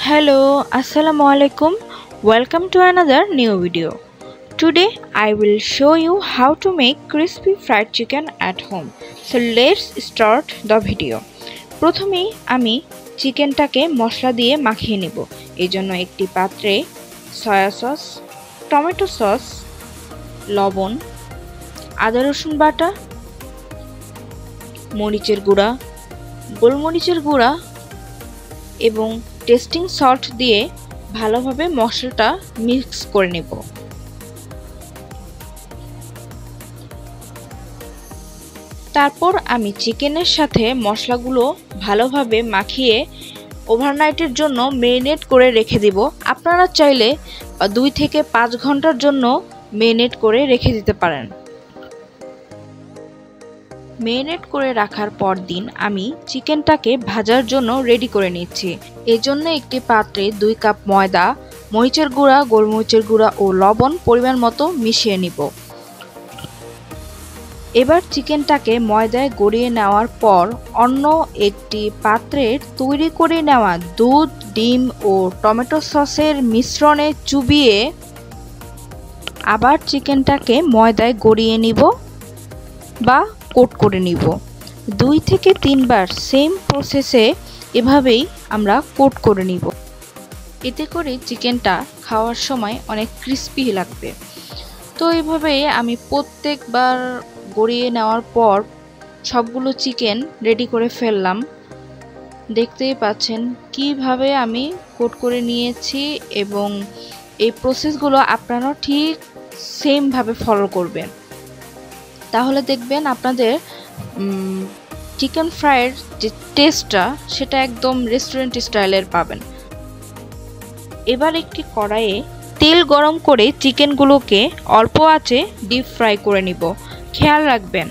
Hello, Assalamu alaikum. Welcome to another new video. Today I will show you how to make crispy fried chicken at home. So let's start the video. প্রথমেই আমি চিকেনটাকে মশলা দিয়ে মাখিয়ে নেব। এজন্য একটি পাত্রে সয়া সস, টমেটো সস, লবণ, আদা রসুন বাটা, মরিচের গুঁড়া, গোলমরিচের গুঁড়া এবং টেস্টিং সল্ট দিয়ে ভালোভাবে মশলাটা মিক্স করে নেব। তারপর আমি চিকেনের সাথে মশলাগুলো ভালোভাবে মাখিয়ে ওভারনাইটের জন্য মেরিনেট করে রেখে দিব। আপনারা চাইলে 2 থেকে 5 ঘন্টার জন্য মেরিনেট করে রেখে দিতে পারেন। মেরিনেট করে রাখার পর দিন আমি চিকেনটাকে ভাজার জন্য রেডি করে নিচ্ছি। এজন্য একটি পাত্রে 2 কাপ ময়দা, মরিচের গুঁড়া, গোলমরিচের গুঁড়া ও লবণ পরিমাণ মতো মিশিয়ে নিব। এবার চিকেনটাকে ময়দায় গড়িয়ে নেওয়ার পর অন্য একটি পাত্রে তৈরি করে নেওয়া দুধ, ডিম ও টমেটো সসের মিশ্রণে চুবিয়ে আবার চিকেনটাকে ময়দায় গড়িয়ে নিব বা কোট করে নিব। 2 থেকে 3 বার সেম প্রসেসে এভাবেই আমরা কোট করে নিব। এতে করে চিকেনটা খাওয়ার সময় অনেক ক্রিস্পি লাগবে। তো এভাবে আমি প্রত্যেকবার গড়িয়ে নেওয়ার পর সবগুলো চিকেন রেডি করে ফেললাম। দেখতেই পাচ্ছেন কিভাবে আমি কোট করে নিয়েছি এবং এই প্রসেসগুলো আপনারা ঠিক সেমভাবে ফলো করবেন। তাহলে দেখবেন আপনাদের চিকেন ফ্রাইয়ের যে টেস্টটা সেটা একদম রেস্টুরেন্ট স্টাইলের পাবেন। এবার একটি কড়াইয়ে তেল গরম করে চিকেনগুলোকে অল্প আঁচে ডিপ ফ্রাই করে নিব। খেয়াল রাখবেন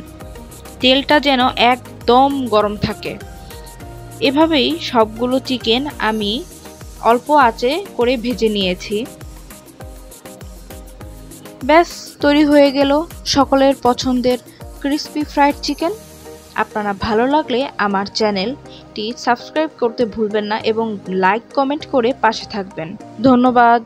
তেলটা যেন একদম গরম থাকে। এভাবেই সবগুলো চিকেন আমি অল্প আঁচে করে ভেজে নিয়েছি। ব্যাস তৈরি হয়ে গেল সকলের পছন্দের ক্রিস্পি ফ্রাইড চিকেন। আপনারা ভালো লাগলে আমার চ্যানেলটি সাবস্ক্রাইব করতে ভুলবেন না এবং লাইক কমেন্ট করে পাশে থাকবেন। ধন্যবাদ।